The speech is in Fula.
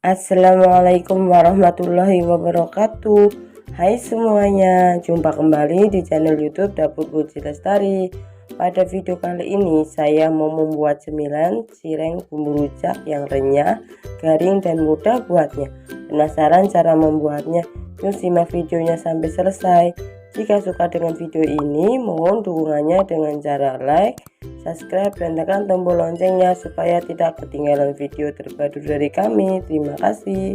Assalamualaikum warahmatullahi wabarakatuh. Hai semuanya, jumpa kembali di channel YouTube Dapur Puji Lestari. Pada video kali ini saya mau membuat cemilan cireng bumbu rujak yang renyah, garing dan mudah buatnya. Penasaran cara membuatnya? Yuk simak videonya sampai selesai. Jika suka dengan video ini, mohon dukungannya dengan cara like, subscribe, dan tekan tombol loncengnya supaya tidak ketinggalan video terbaru dari kami. Terima kasih.